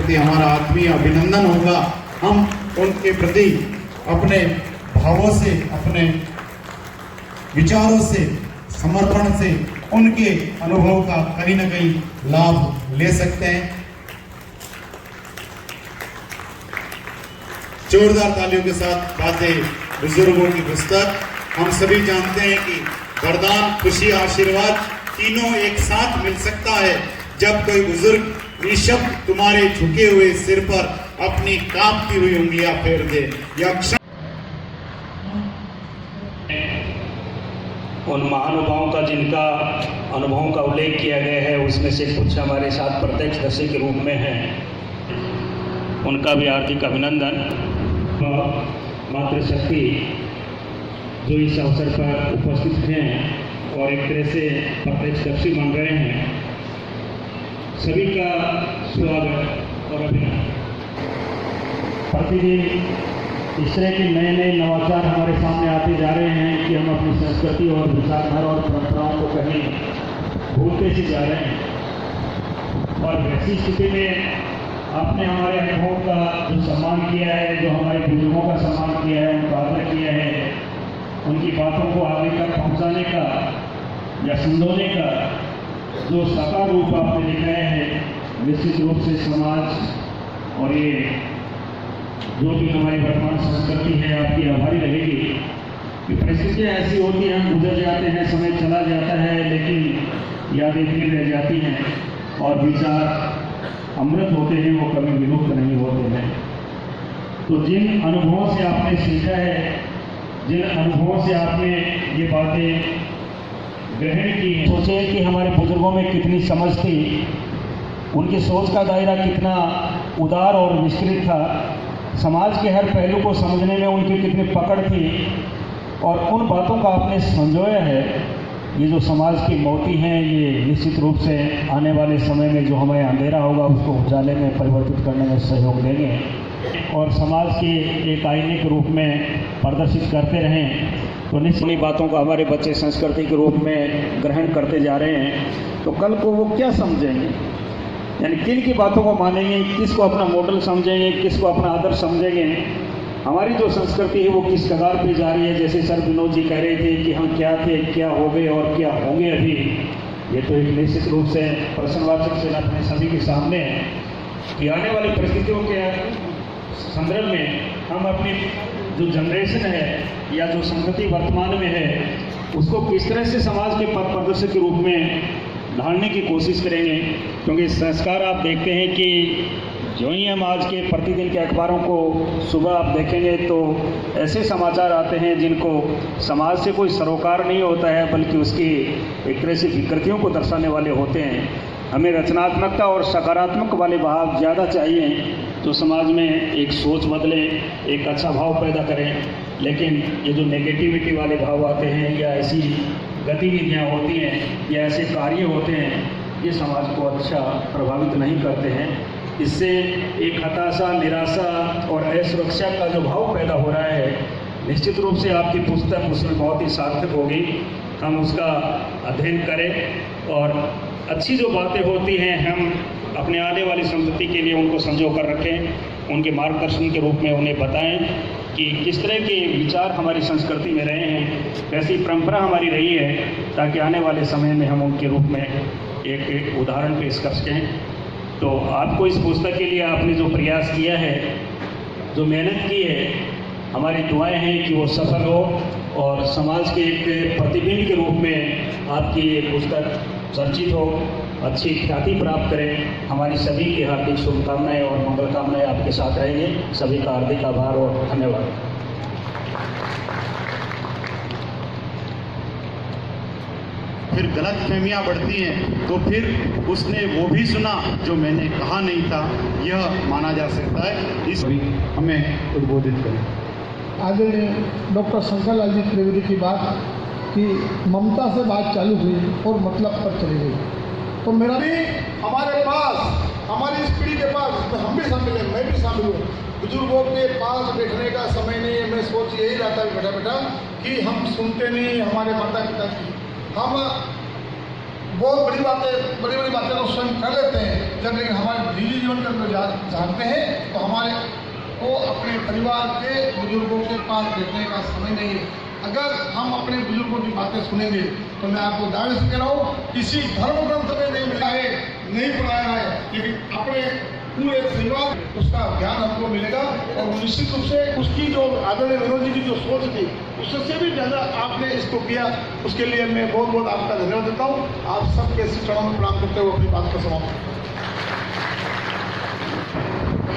प्रति हमारा आत्मीय अभिनंदन होगा। हम उनके प्रति अपने भावों से, अपने विचारों से, समर्पण से उनके अनुभव का कहीं ना कहीं लाभ ले सकते हैं। जोरदार तालियों के साथ बातें बुजुर्गों की पुस्तक। हम सभी जानते हैं कि वरदान, खुशी, आशीर्वाद तीनों एक साथ मिल सकता है जब कोई बुजुर्ग निशब्द तुम्हारे झुके हुए सिर पर अपनी कांपती हुई उंगलियां फेर दे। यह उन महानुभावों का जिनका अनुभवों का उल्लेख किया गया है उसमें से कुछ हमारे साथ प्रत्यक्षदर्शी के रूप में हैं, उनका भी हार्दिक अभिनंदन। मातृशक्ति जो इस अवसर पर उपस्थित हैं और एक तरह से प्रत्यक्षदर्शी बन रहे हैं, सभी का स्वागत और अभिनंदन। प्रतिदिन इस तरह के नए नए नवाचार हमारे सामने आते जा रहे हैं कि हम अपनी संस्कृति और विचारधारा और परंपराओं को कहीं भूलते से जा रहे हैं। और ऐसी स्थिति में आपने हमारे अनुभव का जो सम्मान किया है, जो हमारे बुजुर्गों का सम्मान किया है, उनका आदर किया है, उनकी बातों को आगे तक पहुंचाने का या संजोने का जो साकार रूप आपने दिखाया है, निश्चित रूप से समाज और ये जो भी हमारी वर्तमान संस्कृति है आपकी आभारी रहेगी। कि परिस्थितियाँ ऐसी होती हैं, हम गुजर जाते हैं, समय चला जाता है, लेकिन यादें फिर रह जाती हैं और विचार अमृत होते हैं, वो कभी विलुप्त नहीं होते हैं। तो जिन अनुभवों से आपने सीखा है, जिन अनुभवों से आपने ये बातें ग्रहण की हैं, सोचे कि हमारे बुजुर्गों में कितनी समझ थी, उनकी सोच का दायरा कितना उदार और विस्तृत था, समाज के हर पहलू को समझने में उनकी कितनी पकड़ थी, और उन बातों का आपने संजोया है। ये जो समाज की मोती हैं, ये निश्चित रूप से आने वाले समय में जो हमें अंधेरा होगा उसको उजाले में परिवर्तित करने में सहयोग देंगे और समाज के एक आईने के रूप में प्रदर्शित करते रहें। तो निश्चित बातों को हमारे बच्चे संस्कृति के रूप में ग्रहण करते जा रहे हैं, तो कल को वो क्या समझेंगे, यानी किन की बातों को मानेंगे, किसको अपना मॉडल समझेंगे, किसको अपना आदर्श समझेंगे। हमारी जो संस्कृति है वो किस कगार पे जा रही है। जैसे सर विनोद जी कह रहे थे कि हम क्या थे, क्या हो गए और क्या होंगे अभी, ये तो एक निश्चित रूप से प्रश्नवाचक चिन्ह अपने सभी के सामने है कि आने वाली परिस्थितियों के संदर्भ में हम अपनी जो जनरेशन है या जो संस्कृति वर्तमान में है उसको किस तरह से समाज के पथ प्रदर्शक के रूप में ढालने की कोशिश करेंगे। क्योंकि संस्कार आप देखते हैं कि जो ही हम आज के प्रतिदिन के अखबारों को सुबह आप देखेंगे तो ऐसे समाचार आते हैं जिनको समाज से कोई सरोकार नहीं होता है, बल्कि उसकी एक तरह से विकृतियों को दर्शाने वाले होते हैं। हमें रचनात्मकता और सकारात्मक वाले भाव ज़्यादा चाहिए जो समाज में एक सोच बदले, एक अच्छा भाव पैदा करें। लेकिन ये जो नेगेटिविटी वाले भाव आते हैं या ऐसी गतिविधियाँ होती हैं या ऐसे कार्य होते हैं, ये समाज को अच्छा प्रभावित नहीं करते हैं। इससे एक हताशा, निराशा और असुरक्षा का जो भाव पैदा हो रहा है, निश्चित रूप से आपकी पुस्तक उसमें बहुत ही सार्थक होगी। हम उसका अध्ययन करें और अच्छी जो बातें होती हैं हम अपने आने वाली संस्कृति के लिए उनको संजो कर रखें, उनके मार्गदर्शन के रूप में उन्हें बताएं कि किस तरह के विचार हमारी संस्कृति में रहे हैं, कैसी परंपरा हमारी रही है, ताकि आने वाले समय में हम उनके रूप में एक उदाहरण पेश कर सकें। तो आपको इस पुस्तक के लिए आपने जो प्रयास किया है, जो मेहनत की है, हमारी दुआएं हैं कि वो सफल हो और समाज के एक प्रतिबिंब के रूप में आपकी ये पुस्तक चर्चित हो, अच्छी ख्याति प्राप्त करें। हमारी सभी की हार्दिक शुभकामनाएं और मंगल कामनाएं आपके साथ रहेंगे। सभी का हार्दिक आभार और धन्यवाद। फिर गलतफहमियां बढ़ती हैं तो फिर उसने वो भी सुना जो मैंने कहा नहीं था, यह माना जा सकता है। इस हमें उद्बोधित करें। आदरणीय डॉक्टर शंकरलाल जी त्रिवेदी की बात कि ममता से बात चालू हुई और मतलब पर चली गई, तो मेरा भी हमारे पास, हमारी इस पीढ़ी के पास, हम भी शामिल हैं, मैं भी शामिल हूँ, बुजुर्गों के पास बैठने का समय नहीं है। मैं सोच यही रहता है बेटा कि हम सुनते नहीं हमारे माता पिता की, हम बहुत बड़ी बातें तो स्वयं कर लेते हैं, जब लेकिन हमारे निजी जीवन के अंदर जानते हैं तो हमारे को अपने परिवार के बुजुर्गों के पास बैठने का समय नहीं है। अगर हम अपने बुजुर्गों की बातें सुनेंगे तो मैं आपको दावे से कह रहा हूँ, किसी धर्म ग्रंथ में नहीं मिला है, नहीं पढ़ाया है, लेकिन अपने पूरे परिवार उसका ज्ञान हमको मिलेगा। और निश्चित रूप से उसकी जो आदरणीय विनोद जी की जो सोच थी उससे भी ज़्यादा आपने इसको किया, उसके लिए मैं बहुत बहुत आपका धन्यवाद देता हूँ। आप सबके चरणों में प्रणाम करते हुए अपनी बात का समाप्त।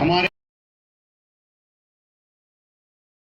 हमारे